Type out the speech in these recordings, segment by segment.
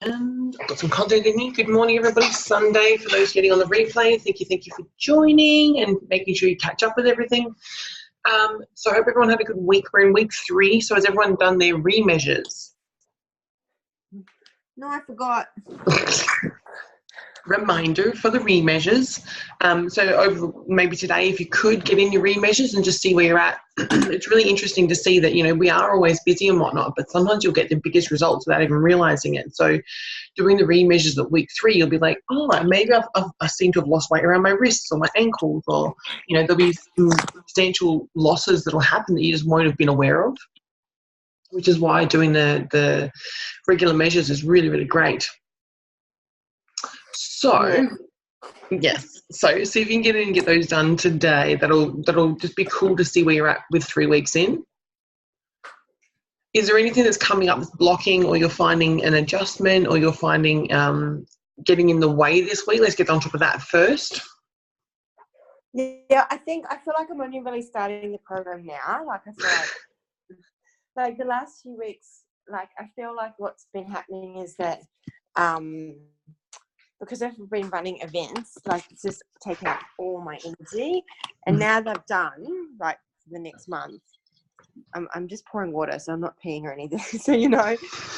And I've got some content in here. Good morning, everybody. Sunday for those getting on the replay. Thank you for joining and making sure you catch up with everything. So I hope everyone had a good week. We're in week 3. So has everyone done their remeasures? No, I forgot. Reminder for the remeasures. So over maybe today, if you could get in your remeasures and just see where you're at. It's really interesting to see that, we are always busy and whatnot, but sometimes you'll get the biggest results without even realizing it. So doing the remeasures at week 3, you'll be like, oh, maybe I seem to have lost weight around my wrists or my ankles, or, there'll be some substantial losses that'll happen that you just won't have been aware of, which is why doing the regular measures is really, really great. So, yes. So see if you can get in and get those done today. That'll just be cool to see where you're at with 3 weeks in. Is there anything that's coming up that's blocking, or you're finding an adjustment, or you're finding getting in the way this week? Let's get on top of that first. Yeah, I feel like I'm only really starting the program now. Like, I feel like the last few weeks, like, I feel like what's been happening is that because I've been running events, like, it's just taken up all my energy. And now that I've done, like, the next month, I'm just pouring water, so I'm not peeing or anything. So,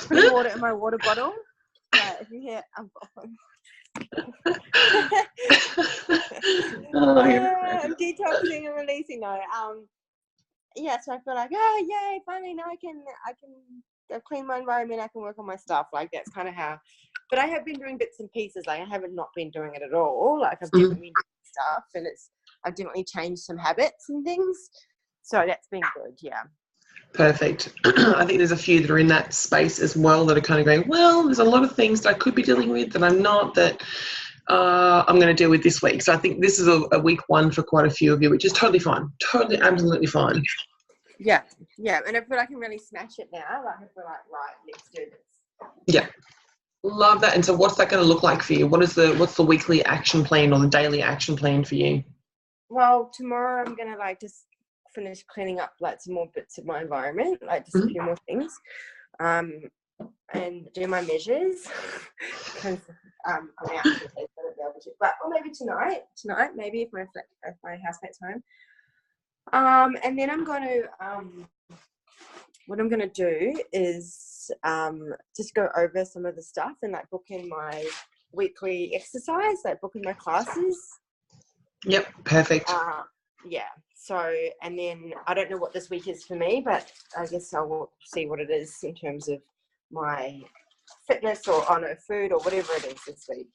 putting water in my water bottle. Yeah, if you hear, I'm detoxing and releasing. No, yeah. So I feel like, oh yay, finally now I've cleaned my environment. I can work on my stuff. Like, that's kind of how. But I have been doing bits and pieces. Like, I haven't not been doing it at all. Like, I've definitely been doing stuff, and I've definitely changed some habits and things. So that's been good. Yeah. Perfect. I think there's a few that are in that space as well that are kind of going, well, there's a lot of things that I could be dealing with that I'm not, that I'm going to deal with this week. So I think this is a week 1 for quite a few of you, which is totally fine. Totally, absolutely fine. Yeah. Yeah. And I feel like I can really smash it now. Like, I feel like, right, let's do this. Yeah. Love that. And so what's that going to look like for you? What's the weekly action plan or the daily action plan for you? Well, tomorrow I'm going to, just finish cleaning up, some more bits of my environment, just a few more things, and do my measures, because I'm out for the day, so I won't be able to. But, or maybe tonight, maybe if my housemate's home. And then I'm going to, what I'm going to do is just go over some of the stuff and, book in my weekly exercise, book in my classes. Yep, perfect. Yeah. So, and then I don't know what this week is for me, but I guess I'll see what it is in terms of my fitness or food or whatever it is this week.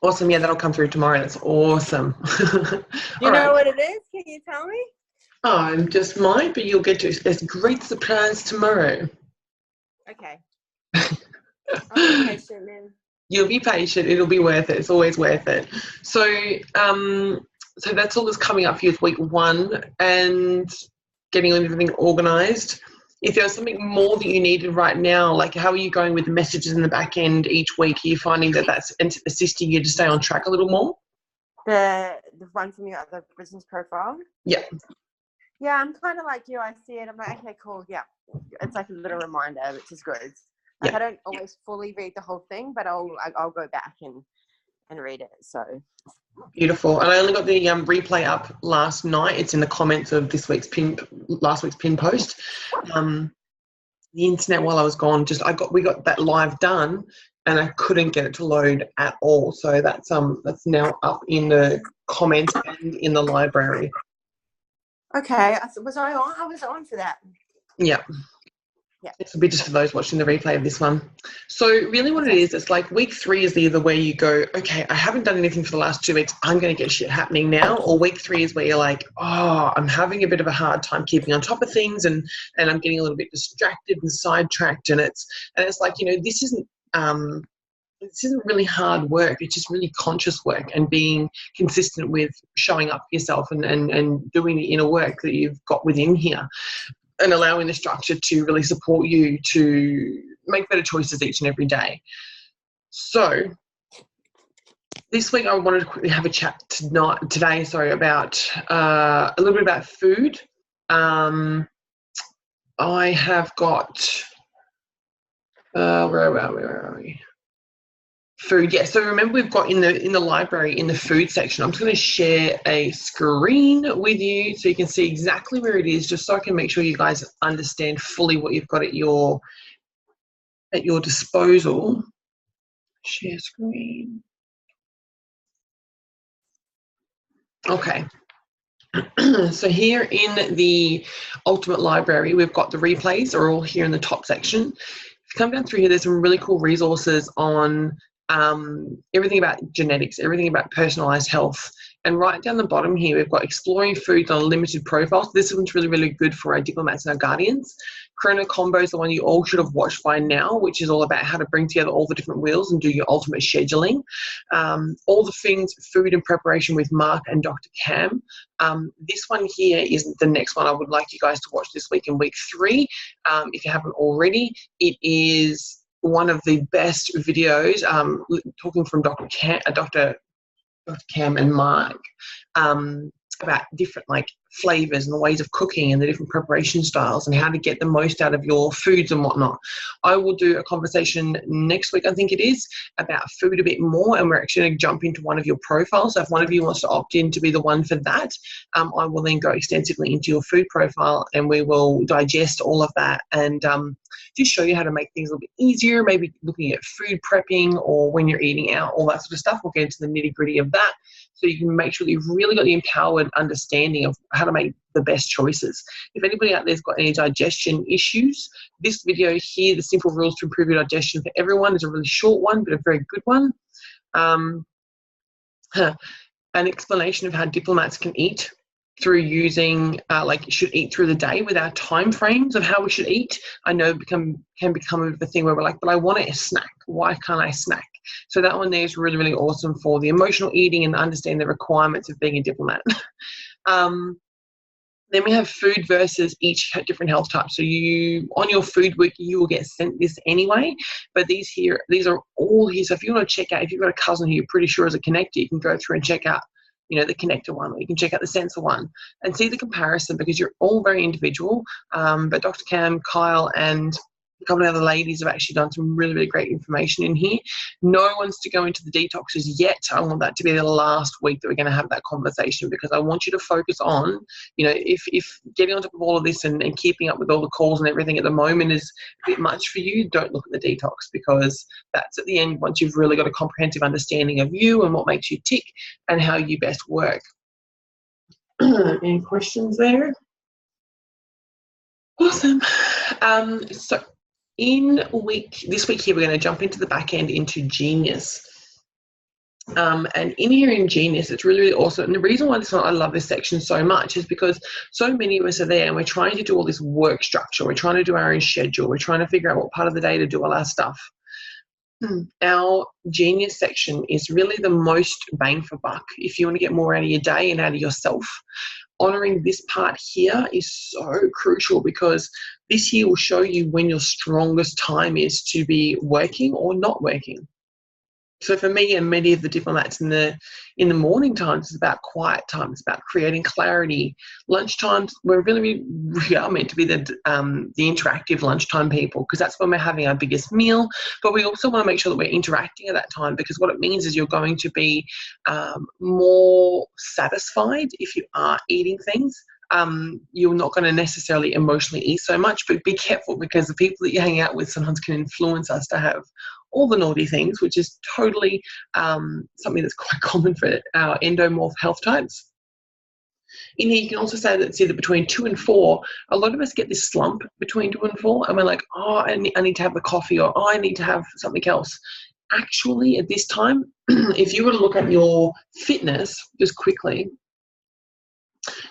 Awesome. Yeah, that'll come through tomorrow. That's awesome. You know what it is? Can you tell me? I just might, but you'll get to a great surprise tomorrow. Okay. I'll be patient then. You'll be patient. It'll be worth it. It's always worth it. So that's all that's coming up for you with week 1 and getting everything organised. If there's something more that you needed right now, how are you going with the messages in the back end each week? Are you finding that that's assisting you to stay on track a little more? The one from your other business profile? Yeah. Yeah, I'm kind of like you. I see it. I'm like, okay, cool. Yeah. It's like a little reminder, which is good. I don't always fully read the whole thing, but I'll go back and read it. So beautiful. And I only got the replay up last night. It's in the comments of last week's pin post. The internet while I was gone, we got that live done, and I couldn't get it to load at all. So that's now up in the comments and in the library. Okay, was I on? I was on for that. Yeah. Yeah. This will be just for those watching the replay of this one. So really what it is, it's like week 3 is either where you go, okay, I haven't done anything for the last 2 weeks, I'm going to get shit happening now. Or week 3 is where you're like, oh, I'm having a bit of a hard time keeping on top of things, and I'm getting a little bit distracted and sidetracked. And it's like, this isn't really hard work. It's just really conscious work and being consistent with showing up for yourself and doing the inner work that you've got within here, and allowing the structure to really support you to make better choices each and every day. So this week I wanted to quickly have a chat today about a little bit about food. I have got Where are we? Food, yeah. So remember, we've got in the library, in the food section, I'm just going to share a screen with you so you can see exactly where it is, just so I can make sure you guys understand fully what you've got at your disposal. Share screen. Okay. So here in the Ultimate Library, we've got the replays are all here in the top section. If you come down through here, there's some really cool resources on everything about genetics, everything about personalized health. And right down the bottom here, we've got exploring foods on a limited profile. So this one's really, really good for our diplomats and our guardians. Chrono Combo is the one you all should have watched by now, which is all about how to bring together all the different wheels and do your ultimate scheduling. All the things, food and preparation with Mark and Dr. Cam. This one here is the next one I would like you guys to watch this week in week 3. If you haven't already, it is one of the best videos, talking from Dr. Cam and Mark, about different like flavors and the ways of cooking and the different preparation styles and how to get the most out of your foods and whatnot. I will do a conversation next week, I think it is, about food a bit more, and we're actually going to jump into one of your profiles. So if one of you wants to opt in to be the one for that, I will then go extensively into your food profile and we will digest all of that and just show you how to make things a little bit easier, maybe looking at food prepping or when you're eating out, all that sort of stuff. We'll get into the nitty-gritty of that so you can make sure that you've really got the empowered understanding of how to make the best choices. If anybody out there's got any digestion issues, this video here, the simple rules to improve your digestion for everyone, is a really short one, but a very good one. An explanation of how diplomats can eat through using, should eat through the day with our time frames of how we should eat. I know it can become a thing where we're like, but I want a snack. Why can't I snack? So that one there is really, really awesome for the emotional eating and understand the requirements of being a diplomat. Then we have food versus each different health type. So you, on your food week, you will get sent this anyway, but these are all here. So if you want to check out, if you've got a cousin who you're pretty sure is a connector, you can go through and check out, the connector one, or you can check out the sensor one and see the comparison, because you're all very individual. But Dr. Cam, Kyle, and a couple of other ladies have actually done some really, really great information in here. No one's to go into the detoxes yet. I want that to be the last week that we're going to have that conversation, because I want you to focus on, if getting on top of all of this and keeping up with all the calls and everything at the moment is a bit much for you, don't look at the detox, because that's at the end, once you've really got a comprehensive understanding of you and what makes you tick and how you best work. Any questions there? Awesome. So this week here, we're going to jump into the back end into Genius. And in here in Genius, it's really, really awesome. And the reason why I love this section so much is because so many of us are there and we're trying to do all this work structure. We're trying to do our own schedule. We're trying to figure out what part of the day to do all our stuff. Our Genius section is really the most bang for buck if you want to get more out of your day and out of yourself. Honouring this part here is so crucial, because this here will show you when your strongest time is to be working or not working. So for me and many of the diplomats in the morning times, it's about quiet time. It's about creating clarity. Lunchtimes, we are meant to be the interactive lunchtime people, because that's when we're having our biggest meal. But we also want to make sure that we're interacting at that time, because what it means is you're going to be more satisfied if you are eating things. You're not going to necessarily emotionally eat so much, but be careful, because the people that you hang out with sometimes can influence us to have all the naughty things, which is totally something that's quite common for our endomorph health types. In here, you can also say that between 2 and 4, a lot of us get this slump between 2 and 4, and we're like, oh, I need to have the coffee, or oh, I need to have something else. Actually, at this time, if you were to look at your fitness just quickly,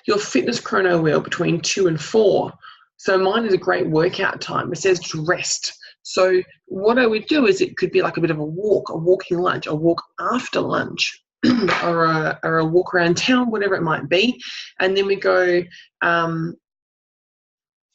your fitness chrono wheel between 2 and 4. So mine is a great workout time. It says to rest. So what I would do is, it could be like a bit of a walk, a walking lunch, a walk after lunch, or a walk around town, whatever it might be. And then we go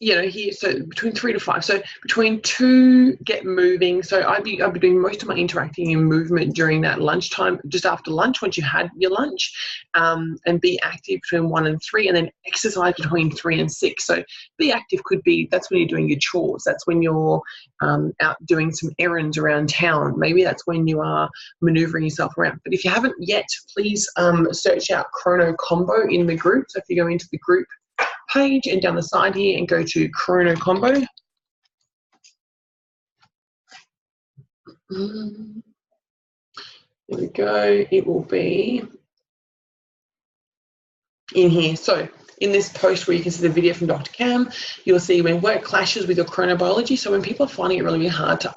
here, so between 3 to 5. So between 2, get moving. So I'd be doing most of my interacting and movement during that lunchtime, just after lunch, once you had your lunch, and be active between 1 and 3, and then exercise between 3 and 6. So be active could be, that's when you're doing your chores. That's when you're out doing some errands around town. Maybe that's when you are maneuvering yourself around. But if you haven't yet, please search out Chrono Combo in the group. So if you go into the group page and down the side here and go to Chrono Combo. There we go. It will be in here. So in this post where you can see the video from Dr. Cam, you'll see when work clashes with your chronobiology. So when people are finding it really hard to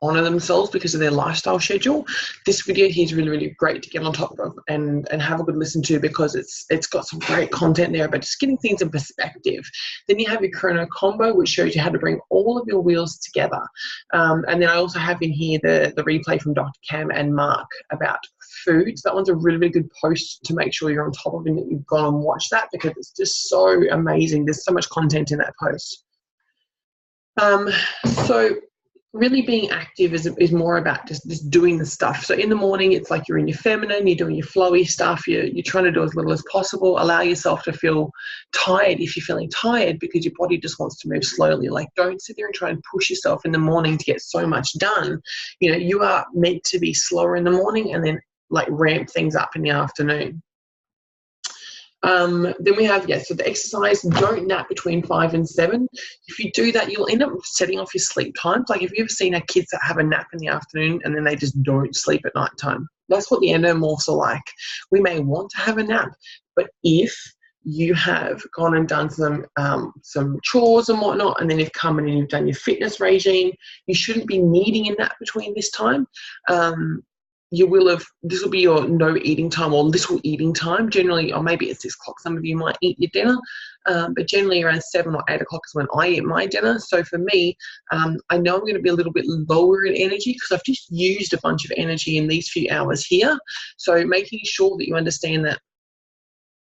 honor themselves because of their lifestyle schedule, this video here is really, really great to get on top of and have a good listen to, because it's got some great content there about just getting things in perspective. Then you have your Chrono Combo, which shows you how to bring all of your wheels together. And then I also have in here the replay from Dr. Cam and Mark about food. So that one's a really, really good post to make sure you're on top of it and that you've gone and watched that, because it's just so amazing. There's so much content in that post. So really being active is more about just doing the stuff. So in the morning, it's like you're in your feminine, you're doing your flowy stuff, you're trying to do as little as possible. Allow yourself to feel tired if you're feeling tired, because your body just wants to move slowly. Like, don't sit there and try and push yourself in the morning to get so much done. You are meant to be slower in the morning and then like ramp things up in the afternoon. Then we have, so the exercise, don't nap between 5 and 7. If you do that, you'll end up setting off your sleep times. Like, have you ever seen our kids that have a nap in the afternoon and then they just don't sleep at night time? That's what the endomorphs are like. We may want to have a nap, but if you have gone and done some chores and whatnot, and then you've come in and you've done your fitness regime, you shouldn't be needing a nap between this time. This will be your no eating time or little eating time generally, or maybe at 6 o'clock some of you might eat your dinner, but generally around 7 or 8 o'clock is when I eat my dinner. So for me, I know I'm going to be a little bit lower in energy because I've just used a bunch of energy in these few hours here. So making sure that you understand that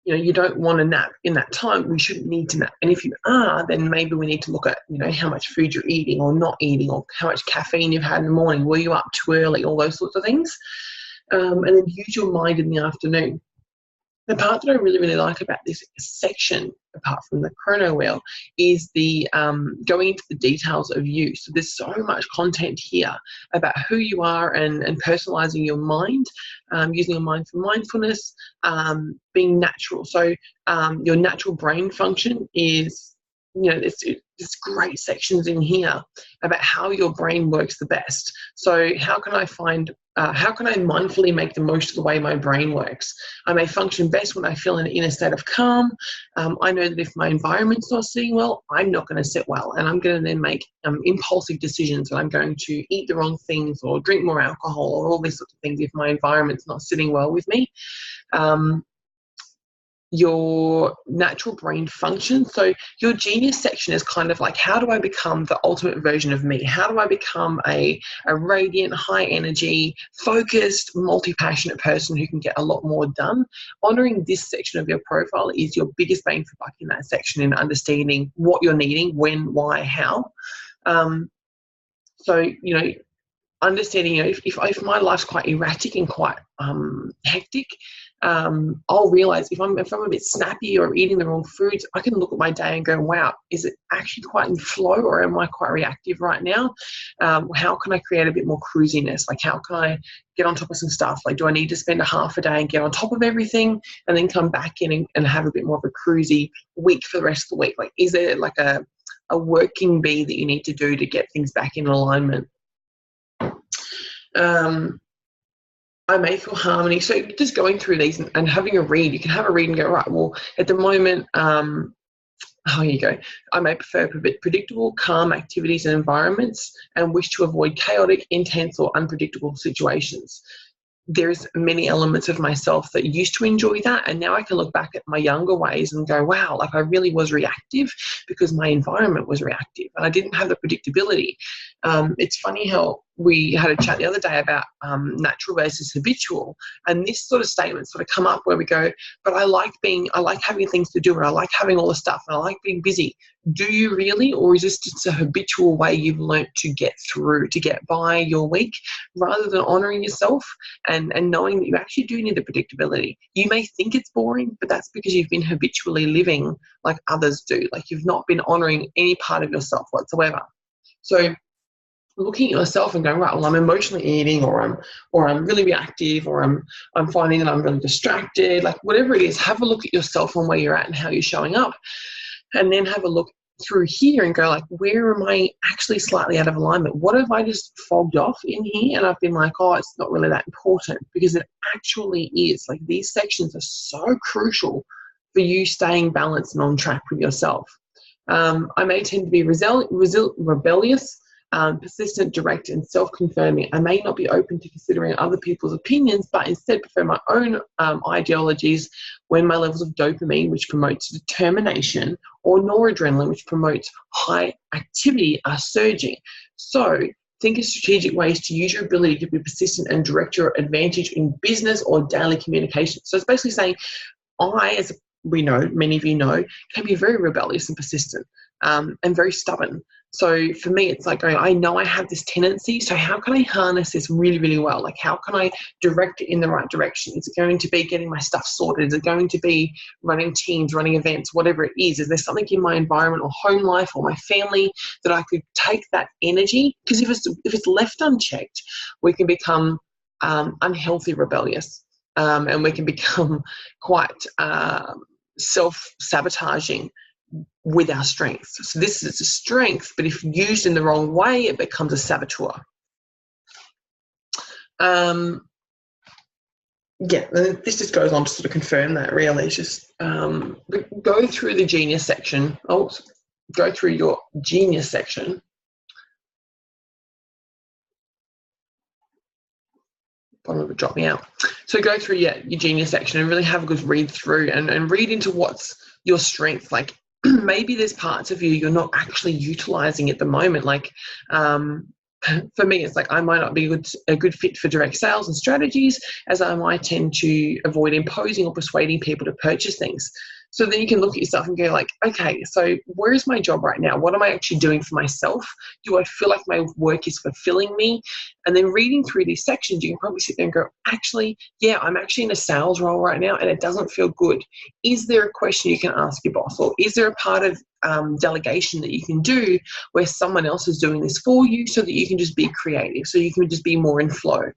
you don't want to nap in that time. We shouldn't need to nap. And if you are, then maybe we need to look at, how much food you're eating or not eating, or how much caffeine you've had in the morning. Were you up too early? All those sorts of things. And then use your mind in the afternoon. The part that I really, really like about this section, apart from the chrono wheel, is the going into the details of you. So there's so much content here about who you are and personalizing your mind, using your mind for mindfulness, being natural. So your natural brain function is, there's great sections in here about how your brain works the best. So how can I mindfully make the most of the way my brain works? I may function best when I feel in a state of calm. I know that if my environment's not sitting well, I'm not going to sit well, and I'm going to then make impulsive decisions, and I'm going to eat the wrong things or drink more alcohol or all these sorts of things if my environment's not sitting well with me. Your natural brain function. So your genius section is kind of like, how do I become the ultimate version of me? How do I become a radiant, high energy, focused, multi-passionate person who can get a lot more done? Honoring this section of your profile is your biggest bang for buck in that section, in understanding what you're needing, when, why, how. Understanding, if my life's quite erratic and quite hectic, I'll realize if I'm a bit snappy or eating the wrong foods, I can look at my day and go, wow, is it actually quite in flow, or am I quite reactive right now? How can I create a bit more cruisiness? Like, how can I get on top of some stuff? Like, do I need to spend a half a day and get on top of everything and then come back in and have a bit more of a cruisy week for the rest of the week? Like, is there like a working bee that you need to do to get things back in alignment? I may feel harmony. So just going through these and having a read, you can have a read and go, right, well, at the moment, here you go. I may prefer predictable, calm activities and environments and wish to avoid chaotic, intense or unpredictable situations. There's many elements of myself that used to enjoy that, and now I can look back at my younger ways and go, wow, like I really was reactive because my environment was reactive and I didn't have the predictability. It's funny how we had a chat the other day about natural versus habitual, and this sort of statement sort of come up where we go, but I like having things to do, and I like having all the stuff, and I like being busy. Do you really, or is this just a habitual way you've learnt to get by your week, rather than honouring yourself and knowing that you actually do need the predictability? You may think it's boring, but that's because you've been habitually living like others do. Like you've not been honouring any part of yourself whatsoever. So looking at yourself and going, right, well, I'm emotionally eating, or I'm really reactive, or I'm finding that I'm really distracted, like whatever it is, have a look at yourself and where you're at and how you're showing up. And then have a look through here and go like, where am I actually slightly out of alignment? What have I just fogged off in here? And I've been like, oh, it's not really that important, because it actually is. Like these sections are so crucial for you staying balanced and on track with yourself. I may tend to be rebellious, persistent, direct, and self-confirming. I may not be open to considering other people's opinions, but instead prefer my own ideologies when my levels of dopamine, which promotes determination, or noradrenaline, which promotes high activity, are surging. So think of strategic ways to use your ability to be persistent and direct your advantage in business or daily communication. So it's basically saying, as we know, many of you know, can be very rebellious and persistent, and very stubborn. So for me, it's like going, I know I have this tendency, so how can I harness this really, really well? Like how can I direct it in the right direction? Is it going to be getting my stuff sorted? Is it going to be running teams, running events, whatever it is? Is there something in my environment or home life or my family that I could take that energy? Because if it's left unchecked, we can become unhealthy rebellious, and we can become quite self-sabotaging with our strengths. So this is a strength, but if used in the wrong way, it becomes a saboteur. This just goes on to sort of confirm that, really. It's just go through the genius section. Go through your genius section. Bottom of it dropped me out. So go through your genius section and really have a good read through and read into what's your strength. Like maybe there's parts of you you're not actually utilizing at the moment. Like for me, it's like I might not be a good fit for direct sales and strategies, as I might tend to avoid imposing or persuading people to purchase things. So then you can look at yourself and go like, okay, so where is my job right now? What am I actually doing for myself? Do I feel like my work is fulfilling me? And then reading through these sections, you can probably sit there and go, actually, yeah, I'm actually in a sales role right now and it doesn't feel good. Is there a question you can ask your boss? Or is there a part of delegation that you can do where someone else is doing this for you so that you can just be creative, so you can just be more in flow?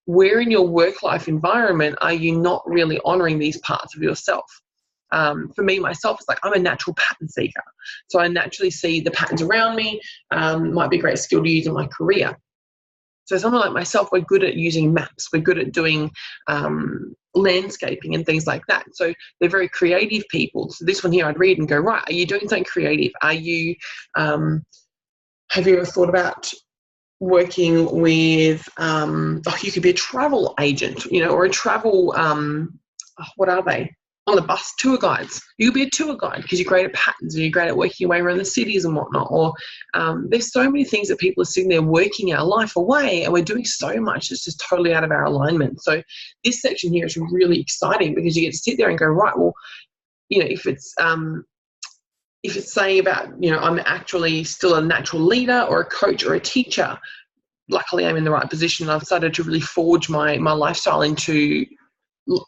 Where in your work-life environment are you not really honoring these parts of yourself? For me, myself, it's like I'm a natural pattern seeker. So I naturally see the patterns around me, might be a great skill to use in my career. So someone like myself, we're good at using maps. We're good at doing landscaping and things like that. So they're very creative people. So this one here, I'd read and go, right, are you doing something creative? Are you, have you ever thought about working with, you could be a travel agent, or a travel, what are they? On the bus, tour guides. You could be a tour guide because you're great at patterns and you're great at working your way around the cities and whatnot. Or there's so many things that people are sitting there working our life away and we're doing so much that's just totally out of our alignment. So this section here is really exciting because you get to sit there and go, right, well, if it's saying about, I'm actually still a natural leader or a coach or a teacher, luckily I'm in the right position. I've started to really forge my lifestyle into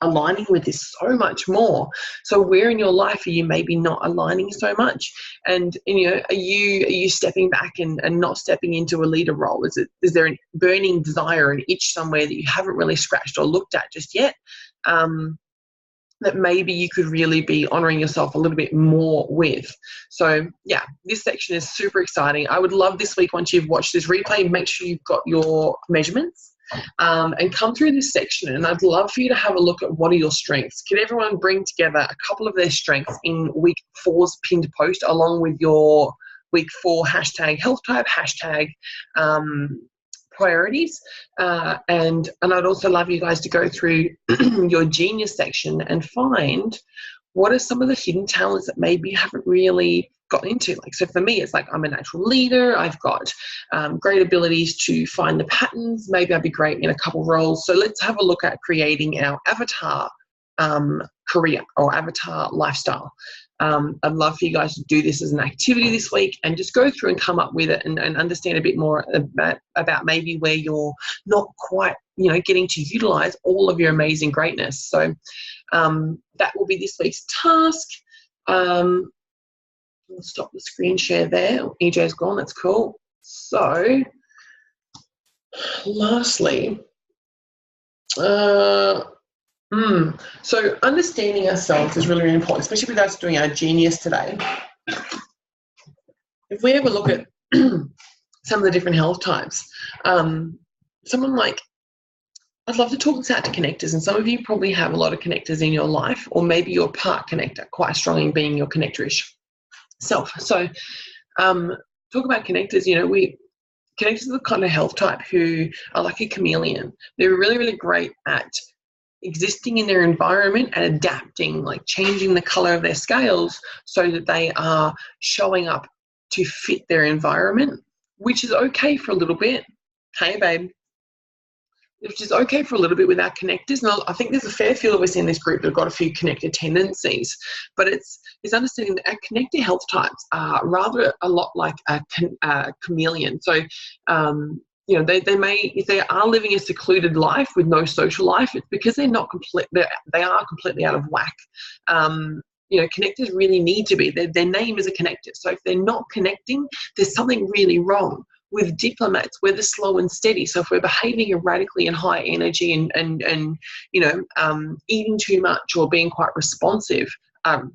aligning with this so much more. So where in your life are you maybe not aligning so much? And are you stepping back and not stepping into a leader role? Is there a burning desire, an itch somewhere that you haven't really scratched or looked at just yet, that maybe you could really be honoring yourself a little bit more with? So yeah, this section is super exciting. I would love this week, once you've watched this replay, make sure you've got your measurements and come through this section, and I'd love for you to have a look at what are your strengths. Can everyone bring together a couple of their strengths in week 4's pinned post along with your week 4 hashtag health type, hashtag priorities, and I'd also love you guys to go through your genius section and find what are some of the hidden talents that maybe you haven't really gotten into? Like, so for me, it's like I'm a natural leader. I've got great abilities to find the patterns. Maybe I'd be great in a couple roles. So let's have a look at creating our avatar career or avatar lifestyle. I'd love for you guys to do this as an activity this week and just go through and come up with it and understand a bit more about maybe where you're not quite, getting to utilize all of your amazing greatness. So that will be this week's task. I'll stop the screen share there. EJ's gone. That's cool. So lastly, so understanding ourselves is really, really important, especially with us doing our genius today. If we have a look at some of the different health types, someone like, I'd love to talk this out to connectors, and some of you probably have a lot of connectors in your life, or maybe you're part connector, quite strong in being your connectorish self. So talk about connectors. Connectors are the kind of health type who are like a chameleon. They're really, really great at existing in their environment and adapting, like changing the color of their scales so that they are showing up to fit their environment, which is okay for a little bit. Hey, babe. Which is okay for a little bit with our connectors. And I think there's a fair few of us in this group that have got a few connector tendencies, but it's understanding that our connector health types are rather a lot like a chameleon. So, they may, if they are living a secluded life with no social life, it's because they're not they are completely out of whack. Connectors really need to be. Their name is a connector. So if they're not connecting, there's something really wrong. With diplomats, we're the slow and steady. So if we're behaving erratically and high energy and eating too much or being quite responsive, then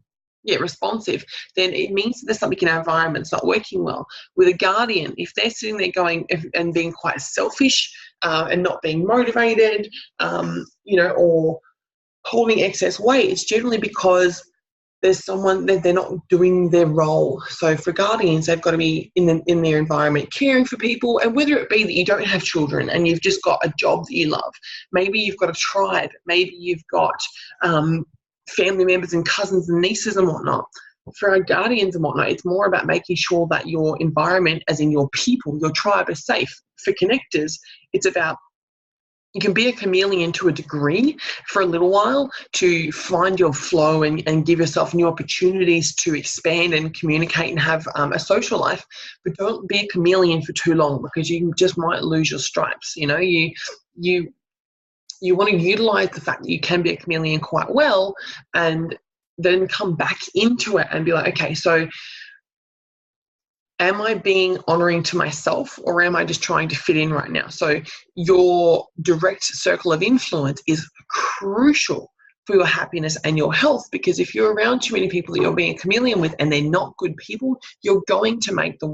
it means that there's something in our environment that's not working well. With a guardian, if they're sitting there going and being quite selfish and not being motivated, or holding excess weight, it's generally because there's someone that they're not doing their role. So for guardians, they've got to be in their environment, caring for people, and whether it be that you don't have children and you've just got a job that you love, maybe you've got a tribe, maybe you've got family members and cousins and nieces and whatnot. For our guardians and whatnot, it's more about making sure that your environment, as in your people, your tribe, is safe. For connectors, it's about, you can be a chameleon to a degree for a little while to find your flow and give yourself new opportunities to expand and communicate and have a social life, but don't be a chameleon for too long, because you just might lose your stripes. You want to utilize the fact that you can be a chameleon quite well and then come back into it and be like, okay, so am I being honoring to myself, or am I just trying to fit in right now? So your direct circle of influence is crucial for your happiness and your health, because if you're around too many people that you're being a chameleon with and they're not good people, you're going to make the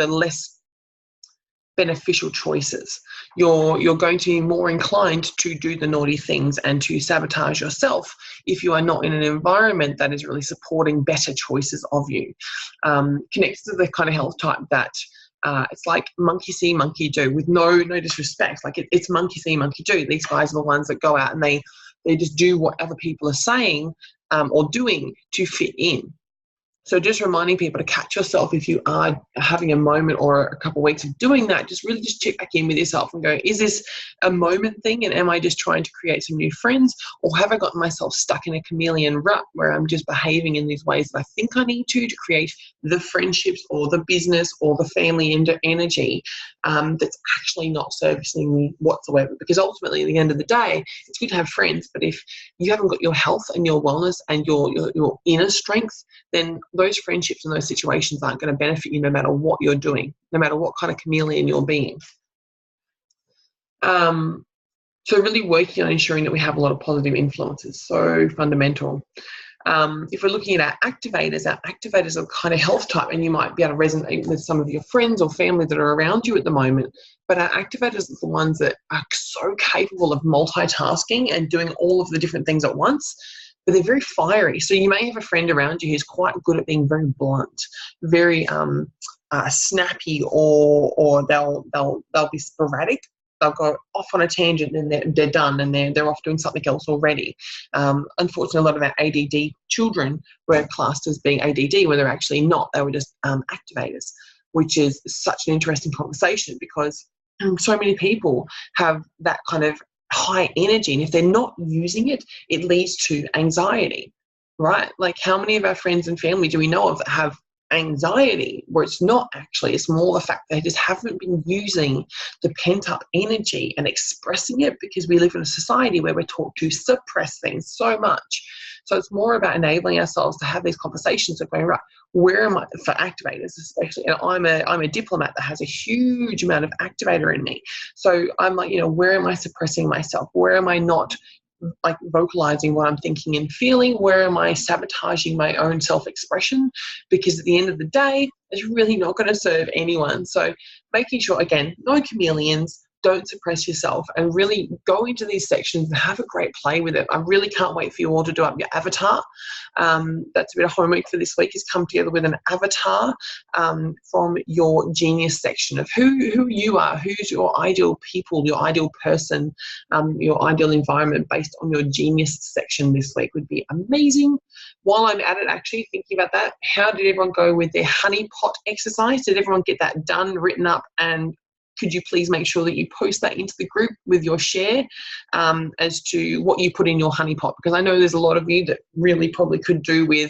less beneficial choices. You're going to be more inclined to do the naughty things and to sabotage yourself if you are not in an environment that is really supporting better choices of you. Connects to the kind of health type that it's like monkey see, monkey do, with no disrespect. Like it's monkey see, monkey do. These guys are the ones that go out and they just do what other people are saying or doing to fit in. So just reminding people to catch yourself if you are having a moment or a couple of weeks of doing that. Just really just check back in with yourself and go, is this a moment thing, and am I just trying to create some new friends, or have I gotten myself stuck in a chameleon rut where I'm just behaving in these ways that I think I need to create the friendships or the business or the family energy that's actually not servicing me whatsoever? Because ultimately, at the end of the day, it's good to have friends, but if you haven't got your health and your wellness and your inner strength, then those friendships and those situations aren't going to benefit you no matter what you're doing, no matter what kind of chameleon you're being. So really working on ensuring that we have a lot of positive influences, so fundamental. If we're looking at our activators are kind of health type, and you might be able to resonate with some of your friends or family that are around you at the moment, but our activators are the ones that are so capable of multitasking and doing all of the different things at once, but they're very fiery. So you may have a friend around you who's quite good at being very blunt, very snappy, or they'll be sporadic. they'll go off on a tangent and they're done and they're off doing something else already. Unfortunately, a lot of our ADD children were classed as being ADD when they're actually not. They were just activators, which is such an interesting conversation because so many people have that kind of high energy, and if they're not using it, it leads to anxiety, right? Like, how many of our friends and family do we know of that have anxiety where it's not actually, it's more the fact they just haven't been using the pent-up energy and expressing it, because we live in a society where we're taught to suppress things so much. So it's more about enabling ourselves to have these conversations of going, right, where am I, for activators especially, and I'm a diplomat that has a huge amount of activator in me. So I'm like, where am I suppressing myself? Where am I not like vocalizing what I'm thinking and feeling? Where am I sabotaging my own self-expression? Because at the end of the day, it's really not going to serve anyone. So making sure, again, no chameleons, don't suppress yourself, and really go into these sections and have a great play with it. I really can't wait for you all to do up your avatar. That's a bit of homework for this week, is come together with an avatar from your genius section of who you are, who's your ideal people, your ideal person, your ideal environment based on your genius section this week would be amazing. While I'm at it, actually thinking about that, how did everyone go with their honey pot exercise? Did everyone get that done, written up, and could you please make sure that you post that into the group with your share as to what you put in your honey pot? Because I know there's a lot of you that really probably could do with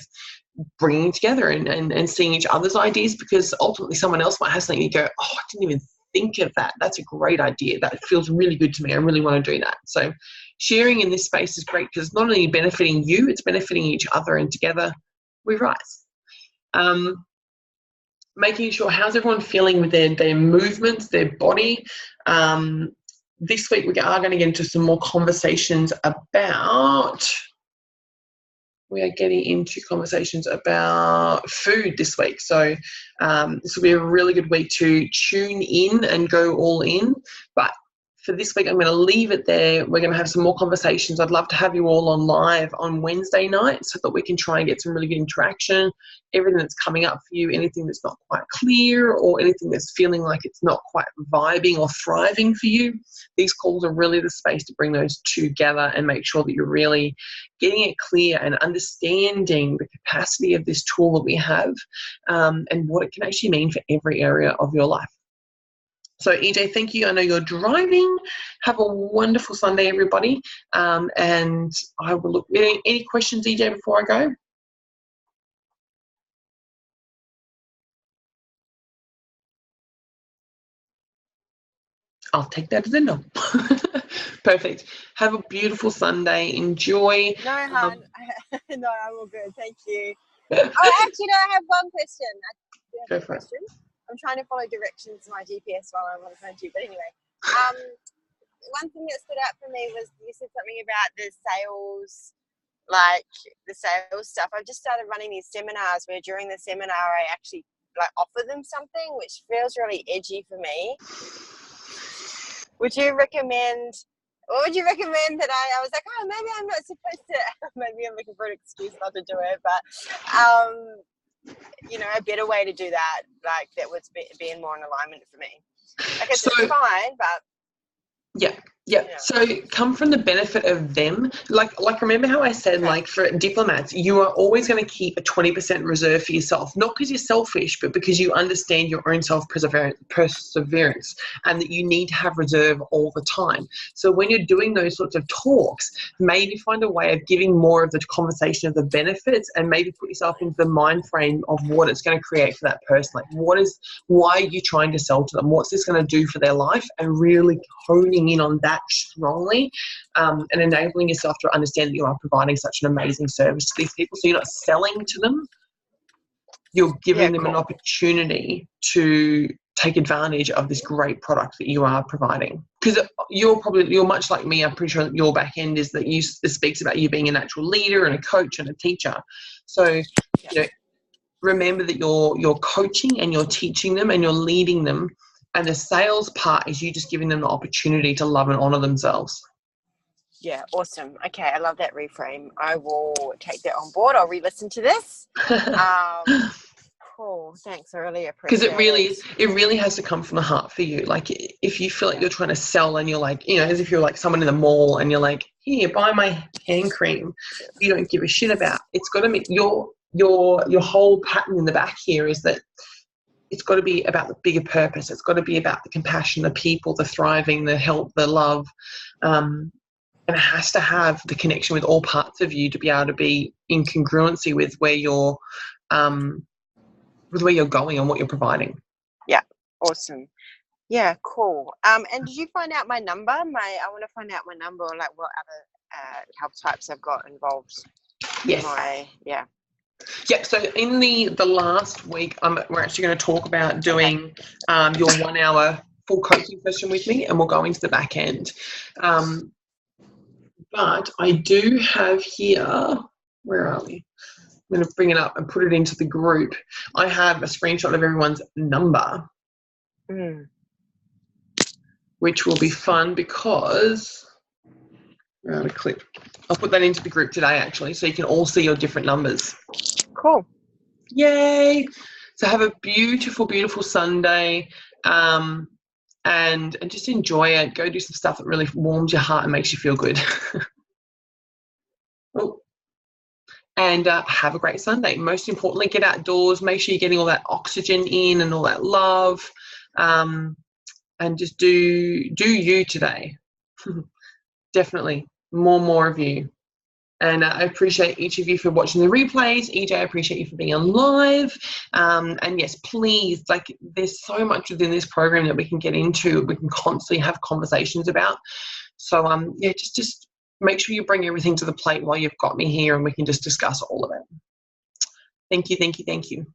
bringing together and seeing each other's ideas, because ultimately someone else might have something you go, oh, I didn't even think of that. That's a great idea. That feels really good to me. I really want to do that. So sharing in this space is great because it's not only benefiting you, it's benefiting each other, and together we rise. Making sure, how's everyone feeling with their movements, their body? This week we are going to get into some more conversations about, food this week. So this will be a really good week to tune in and go all in. But for this week, I'm going to leave it there. We're going to have some more conversations. I'd love to have you all on live on Wednesday night so that we can try and get some really good interaction. Everything that's coming up for you, anything that's not quite clear or anything that's feeling like it's not quite vibing or thriving for you, these calls are really the space to bring those together and make sure that you're really getting it clear and understanding the capacity of this tool that we have and what it can actually mean for every area of your life. So, EJ, thank you. I know you're driving. Have a wonderful Sunday, everybody. And I will look. Any questions, EJ, before I go? I'll take that as a no. Perfect. Have a beautiful Sunday. Enjoy. No, hon. No, I'm all good. Thank you. Oh, actually, no, I have one question. Go for it. I'm trying to follow directions to my GPS while I'm on the phone too. But anyway, one thing that stood out for me was you said something about the sales, like the sales stuff. I've just started running these seminars where during the seminar I actually like offer them something, which feels really edgy for me. What would you recommend that I was like, oh, maybe I'm not supposed to, maybe I'm looking for an excuse not to do it, but a better way to do that, like that would be in more in alignment for me. I guess it's fine, but yeah. So come from the benefit of them. Like remember how I said, like for diplomats, you are always going to keep a 20% reserve for yourself, not because you're selfish, but because you understand your own perseverance and that you need to have reserve all the time. So when you're doing those sorts of talks, maybe find a way of giving more of the conversation of the benefits and maybe put yourself into the mind frame of what it's going to create for that person. Like why are you trying to sell to them? What's this going to do for their life? And really honing in on that strongly and enabling yourself to understand that you are providing such an amazing service to these people. So you're not selling to them, you're giving them an opportunity to take advantage of this great product that you are providing. Because you're much like me. I'm pretty sure that your back end is that it speaks about you being a natural leader and a coach and a teacher. So remember that you're coaching and you're teaching them and you're leading them. And the sales part is you just giving them the opportunity to love and honor themselves. Yeah, awesome. Okay, I love that reframe. I will take that on board. I'll re-listen to this. cool. Thanks. I really Because appreciate it. it really has to come from the heart for you. Like if you feel like you're trying to sell and you're like, as if you're like someone in the mall and you're like, here, buy my hand cream, you don't give a shit about. It's got to be your whole pattern in the back here is that it's got to be about the bigger purpose. It's got to be about the compassion, the people, the thriving, the help, the love. And it has to have the connection with all parts of you to be able to be in congruency with where you're going and what you're providing. Yeah, awesome. Yeah, cool. And did you find out my number? I want to find out my number, or like what other help types I've got involved. Yes. Yeah. Yep. So in the last week, we're actually going to talk about doing your 1 hour full coaching session with me, and we'll go into the back end. But I do have here, where are we? I'm going to bring it up and put it into the group. I have a screenshot of everyone's number, which will be fun because we're out of clip. I'll put that into the group today, actually, so you can all see your different numbers. Cool. Yay. So have a beautiful, beautiful Sunday, and just enjoy it. Go do some stuff that really warms your heart and makes you feel good. And have a great Sunday. Most importantly, get outdoors. Make sure you're getting all that oxygen in and all that love, and just do you today. Definitely more of you. And I appreciate each of you for watching the replays. EJ, I appreciate you for being on live. And yes, please, like, there's so much within this program that we can get into. We can constantly have conversations about. So just make sure you bring everything to the plate while you've got me here, and we can just discuss all of it. Thank you.